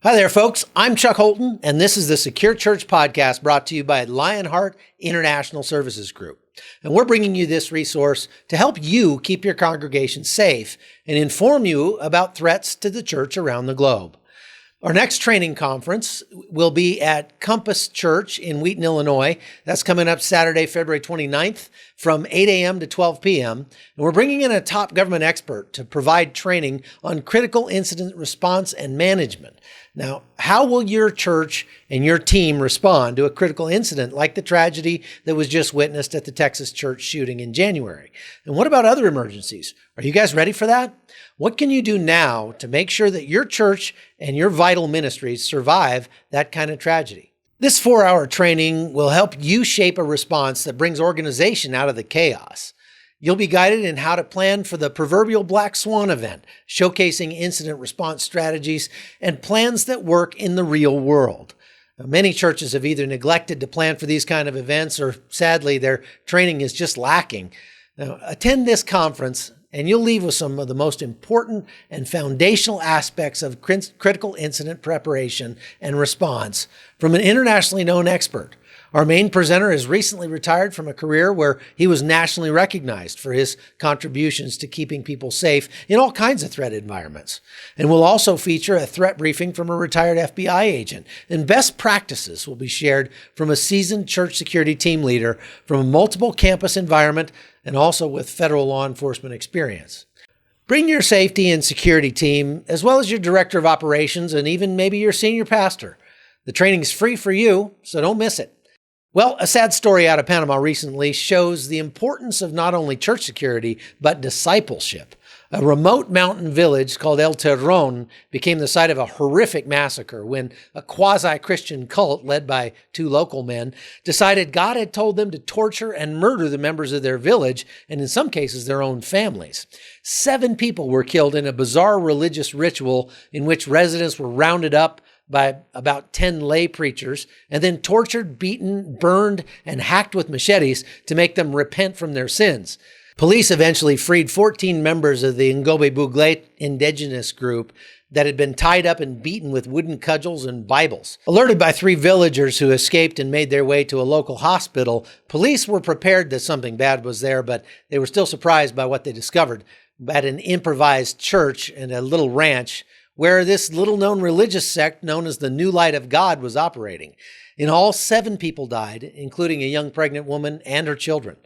Hi there, folks. I'm Chuck Holton, and this is the Secure Church Podcast brought to you by Lionheart International Services Group. And we're bringing you this resource to help you keep your congregation safe and inform you about threats to the church around the globe. Our next training conference will be at Compass Church in Wheaton, Illinois. That's coming up Saturday, February 29th from 8 a.m. to 12 p.m. And we're bringing in a top government expert to provide training on critical incident response and management. Now, how will your church and your team respond to a critical incident like the tragedy that was just witnessed at the Texas church shooting in January? And what about other emergencies? Are you guys ready for that? What can you do now to make sure that your church and your vital ministries survive that kind of tragedy? This 4-hour training will help you shape a response that brings organization out of the chaos. You'll be guided in how to plan for the proverbial black swan event, showcasing incident response strategies and plans that work in the real world. Now, many churches have either neglected to plan for these kind of events or sadly their training is just lacking. Now, attend this conference and you'll leave with some of the most important and foundational aspects of critical incident preparation and response from an internationally known expert. Our main presenter has recently retired from a career where he was nationally recognized for his contributions to keeping people safe in all kinds of threat environments. And we'll also feature a threat briefing from a retired FBI agent. And best practices will be shared from a seasoned church security team leader from a multiple campus environment and also with federal law enforcement experience. Bring your safety and security team, as well as your director of operations and even maybe your senior pastor. The training's free for you, so don't miss it. Well, a sad story out of Panama recently shows the importance of not only church security, but discipleship. A remote mountain village called El Terron became the site of a horrific massacre when a quasi-Christian cult led by 2 local men decided God had told them to torture and murder the members of their village, and in some cases their own families. 7 people were killed in a bizarre religious ritual in which residents were rounded up by about 10 lay preachers and then tortured, beaten, burned, and hacked with machetes to make them repent from their sins. Police eventually freed 14 members of the Ngobe Buglé indigenous group that had been tied up and beaten with wooden cudgels and Bibles. Alerted by 3 villagers who escaped and made their way to a local hospital, police were prepared that something bad was there, but they were still surprised by what they discovered at an improvised church and a little ranch where this little-known religious sect known as the New Light of God was operating. In all, 7 people died, including a young pregnant woman and her children.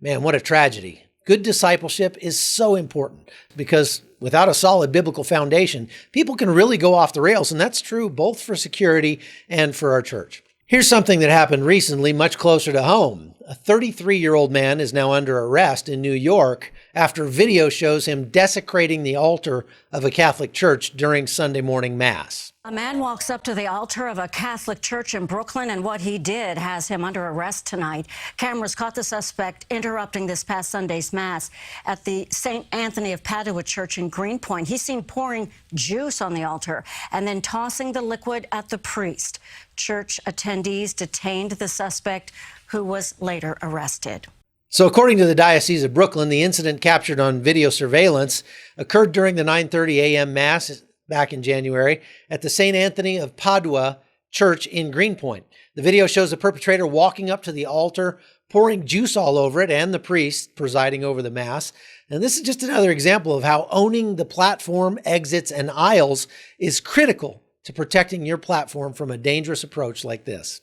Man, what a tragedy. Good discipleship is so important because without a solid biblical foundation, people can really go off the rails, and that's true both for security and for our church. Here's something that happened recently much closer to home. A 33-year-old man is now under arrest in New York after video shows him desecrating the altar of a Catholic church during Sunday morning Mass. A man walks up to the altar of a Catholic church in Brooklyn, and what he did has him under arrest tonight. Cameras caught the suspect interrupting this past Sunday's Mass at the St. Anthony of Padua Church in Greenpoint. He's seen pouring juice on the altar and then tossing the liquid at the priest. Church attendees detained the suspect, who was later arrested. So according to the Diocese of Brooklyn, the incident captured on video surveillance occurred during the 9:30 a.m. Mass back in January at the St. Anthony of Padua Church in Greenpoint. The video shows the perpetrator walking up to the altar, pouring juice all over it, and the priest presiding over the Mass. And this is just another example of how owning the platform, exits, and aisles is critical to protecting your platform from a dangerous approach like this.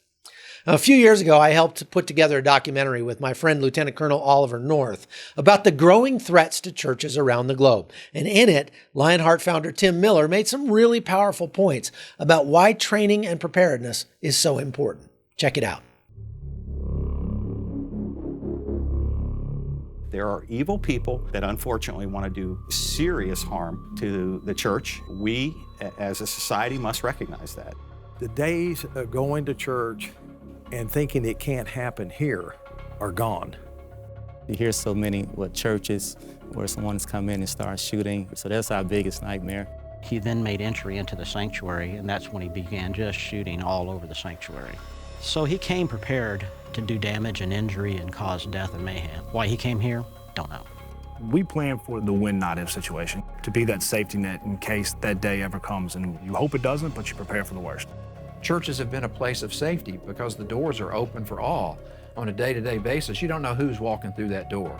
Now, a few years ago, I helped put together a documentary with my friend Lieutenant Colonel Oliver North about the growing threats to churches around the globe. And in it, Lionheart founder Tim Miller made some really powerful points about why training and preparedness is so important. Check it out. There are evil people that unfortunately want to do serious harm to the church. We, as a society, must recognize that. The days of going to church and thinking it can't happen here are gone. You hear so many churches where someone's come in and start shooting, so that's our biggest nightmare. He then made entry into the sanctuary, and that's when he began just shooting all over the sanctuary. So he came prepared to do damage and injury and cause death and mayhem. Why he came here, don't know. We plan for the when not if situation. to be that safety net in case that day ever comes. And you hope it doesn't, but you prepare for the worst. Churches have been a place of safety because the doors are open for all on a day-to-day basis. You don't know who's walking through that door.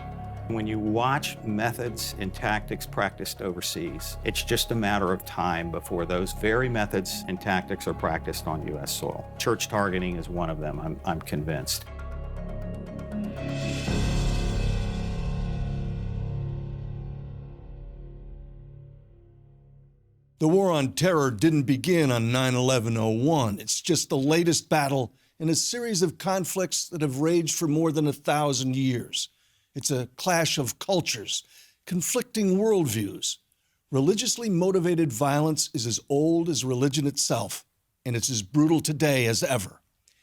When you watch methods and tactics practiced overseas, it's just a matter of time before those very methods and tactics are practiced on U.S. soil. Church targeting is one of them, I'm convinced. The war on terror didn't begin on 9/11/01. It's just the latest battle in a series of conflicts that have raged for more than 1,000 years. It's a clash of cultures, conflicting worldviews. Religiously motivated violence is as old as religion itself, and it's as brutal today as ever.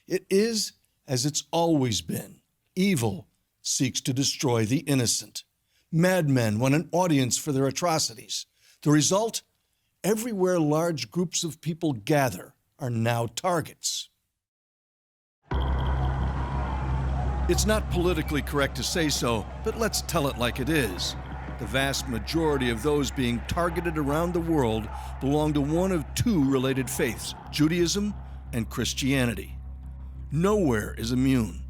It is as it's always been. Evil seeks to destroy the innocent. Madmen want an audience for their atrocities. The result? Everywhere large groups of people gather are now targets. It's not politically correct to say so, but let's tell it like it is. The vast majority of those being targeted around the world belong to one of two related faiths, Judaism and Christianity. Nowhere is immune.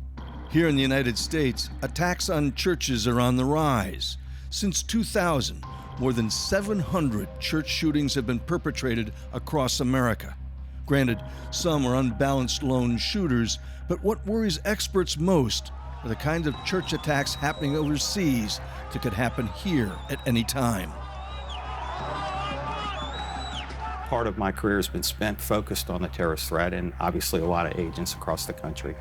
Here in the United States, attacks on churches are on the rise. Since 2000, more than 700 church shootings have been perpetrated across America. Granted, some are unbalanced lone shooters, but what worries experts most are the kinds of church attacks happening overseas that could happen here at any time. Part of my career has been spent focused on the terrorist threat, and obviously a lot of agents across the country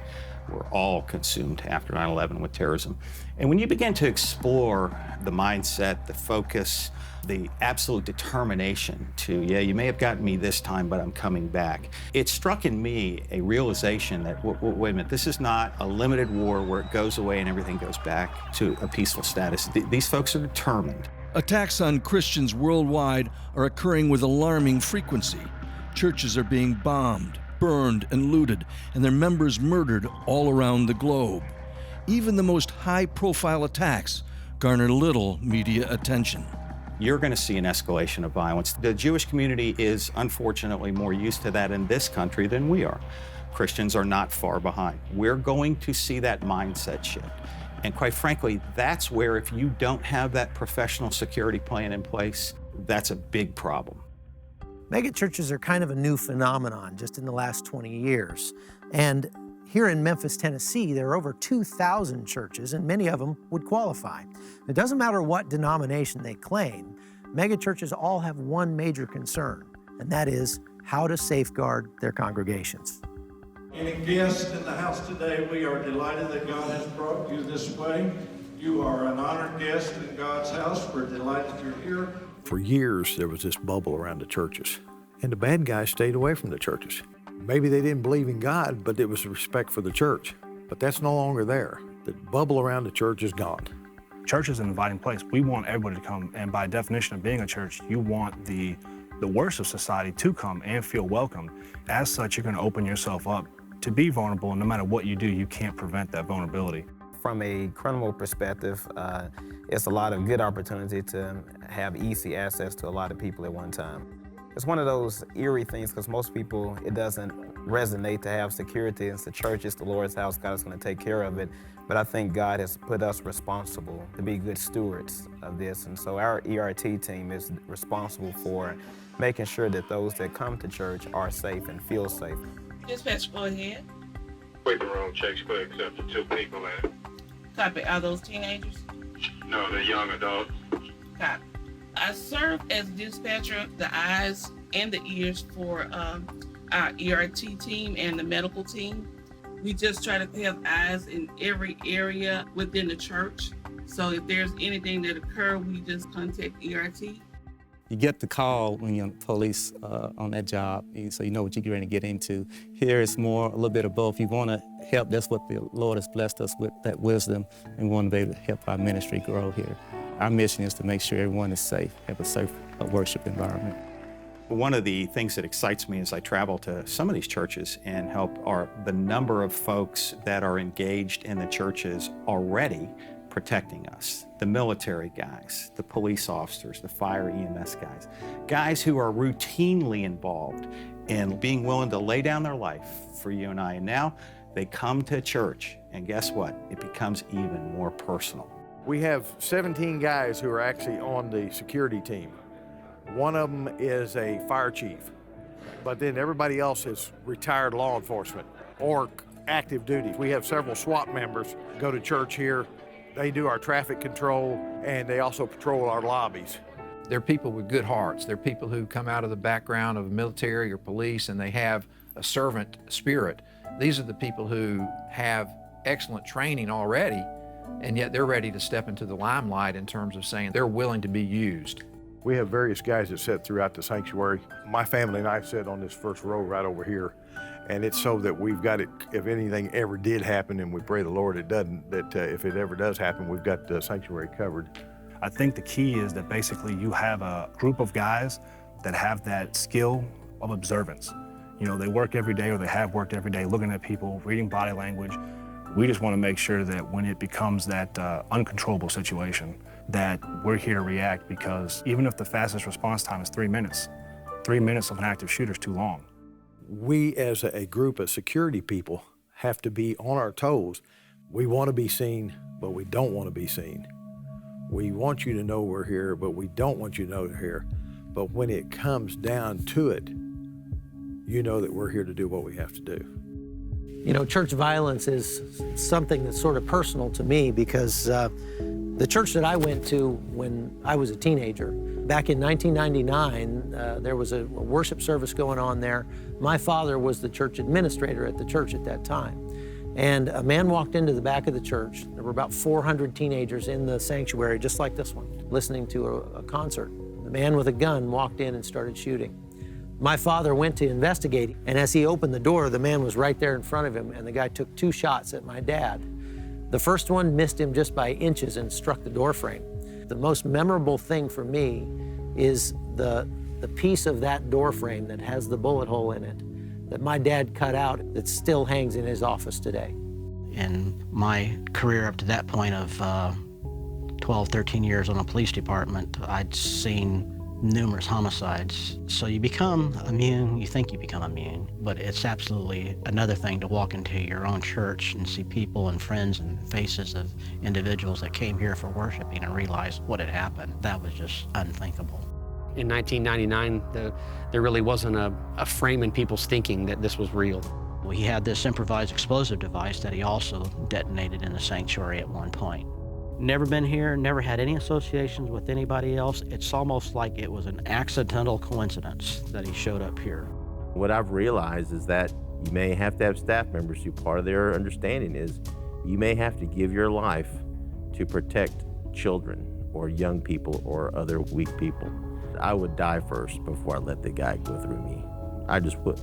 were all consumed after 9/11 with terrorism. And when you begin to explore the mindset, the focus, the absolute determination to, yeah, you may have gotten me this time, but I'm coming back, it struck in me a realization that, wait a minute, this is not a limited war where it goes away and everything goes back to a peaceful status. These folks are determined. Attacks on Christians worldwide are occurring with alarming frequency. Churches are being bombed, burned, and looted, and their members murdered all around the globe. Even the most high-profile attacks garner little media attention. You're going to see an escalation of violence. The Jewish community is unfortunately more used to that in this country than we are. Christians are not far behind. We're going to see that mindset shift. And quite frankly, that's where if you don't have that professional security plan in place, that's a big problem. Megachurches are kind of a new phenomenon just in the last 20 years. And here in Memphis, Tennessee, there are over 2,000 churches, and many of them would qualify. It doesn't matter what denomination they claim, megachurches all have one major concern, and that is how to safeguard their congregations. Any guests in the house today, we are delighted that God has brought you this way. You are an honored guest in God's house. We're delighted you're here. For years, there was this bubble around the churches, and the bad guys stayed away from the churches. Maybe they didn't believe in God, but it was respect for the church. But that's no longer there. The bubble around the church is gone. Church is an inviting place. We want everybody to come, and by definition of being a church, you want the worst of society to come and feel welcome. As such, you're going to open yourself up to be vulnerable, and no matter what you do, you can't prevent that vulnerability. From a criminal perspective, it's a lot of good opportunity to have easy access to a lot of people at one time. It's one of those eerie things because most people, it doesn't resonate to have security. It's the church, it's the Lord's house, God's going to take care of it. But I think God has put us responsible to be good stewards of this. And so our ERT team is responsible for making sure that those that come to church are safe and feel safe. Dispatch, go ahead. Waiting room checks for accepted 2 people in. Copy. Are those teenagers? No, they're young adults. Copy. I serve as dispatcher, the eyes and the ears for our ERT team and the medical team. We just try to have eyes in every area within the church. So if there's anything that occurs, we just contact ERT. You get the call when you're police on that job, so you know what you're going to get into. Here it's more a little bit of both. You want to help, that's what the Lord has blessed us with, that wisdom, and we want to be able to help our ministry grow here. Our mission is to make sure everyone is safe, have a safe worship environment. One of the things that excites me as I travel to some of these churches and help are the number of folks that are engaged in the churches already protecting us. The military guys, the police officers, the fire EMS guys who are routinely involved in being willing to lay down their life for you and I. And now they come to church, and guess what? It becomes even more personal. We have 17 guys who are actually on the security team. One of them is a fire chief, but then everybody else is retired law enforcement or active duty. We have several SWAT members go to church here. They do our traffic control, and they also patrol our lobbies. They're people with good hearts. They're people who come out of the background of military or police, and they have a servant spirit. These are the people who have excellent training already, and yet they're ready to step into the limelight in terms of saying they're willing to be used. We have various guys that sit throughout the sanctuary. My family and I sit on this first row right over here, and it's so that we've got it, if anything ever did happen, and we pray the Lord it doesn't, that if it ever does happen, we've got the sanctuary covered. I think the key is that basically you have a group of guys that have that skill of observance. You know, they work every day, or they have worked every day looking at people, reading body language. We just want to make sure that when it becomes that uncontrollable situation, that we're here to react, because even if the fastest response time is 3 minutes, 3 minutes of an active shooter is too long. We as a group of security people have to be on our toes. We want to be seen, but we don't want to be seen. We want you to know we're here, but we don't want you to know we're here. But when it comes down to it, you know that we're here to do what we have to do. You know, church violence is something that's sort of personal to me, because the church that I went to when I was a teenager, back in 1999, there was a worship service going on there. My father was the church administrator at the church at that time. And a man walked into the back of the church. There were about 400 teenagers in the sanctuary, just like this one, listening to a concert. The man with a gun walked in and started shooting. My father went to investigate, and as he opened the door, the man was right there in front of him, and the guy took 2 shots at my dad. The first one missed him just by inches and struck the door frame. The most memorable thing for me is the piece of that door frame that has the bullet hole in it that my dad cut out that still hangs in his office today. In my career up to that point of 12, 13 years on a police department, I'd seen numerous homicides. So you become immune, you think you become immune, but it's absolutely another thing to walk into your own church and see people and friends and faces of individuals that came here for worshiping and realize what had happened. That was just unthinkable. In 1999, there really wasn't a frame in people's thinking that this was real. Well, he had this improvised explosive device that he also detonated in the sanctuary at one point. Never been here, never had any associations with anybody else. It's almost like it was an accidental coincidence that he showed up here. What I've realized is that you may have to have staff members who part of their understanding is you may have to give your life to protect children or young people or other weak people. I would die first before I let the guy go through me. I just would.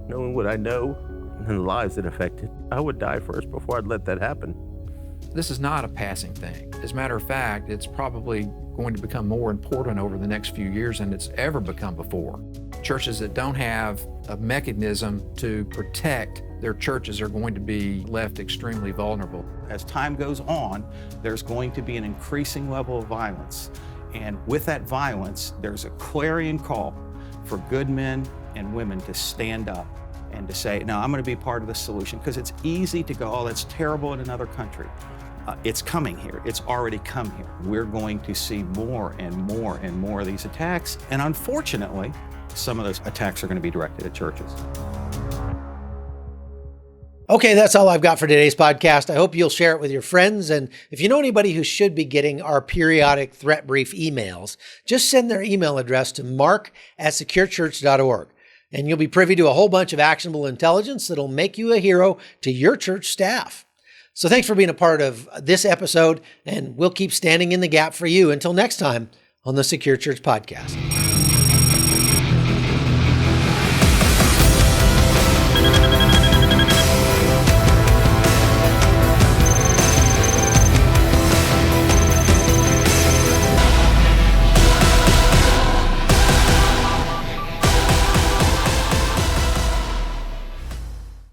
Knowing what I know and the lives it affected, I would die first before I'd let that happen. This is not a passing thing. As a matter of fact, it's probably going to become more important over the next few years than it's ever become before. Churches that don't have a mechanism to protect their churches are going to be left extremely vulnerable. As time goes on, there's going to be an increasing level of violence. And with that violence, there's a clarion call for good men and women to stand up and to say, no, I'm going to be part of the solution, because it's easy to go, oh, that's terrible in another country. It's coming here. It's already come here. We're going to see more and more and more of these attacks. And unfortunately, some of those attacks are going to be directed at churches. Okay, that's all I've got for today's podcast. I hope you'll share it with your friends. And if you know anybody who should be getting our periodic threat brief emails, just send their email address to mark@securechurch.org. And you'll be privy to a whole bunch of actionable intelligence that'll make you a hero to your church staff. So thanks for being a part of this episode, and we'll keep standing in the gap for you until next time on the Secure Church Podcast.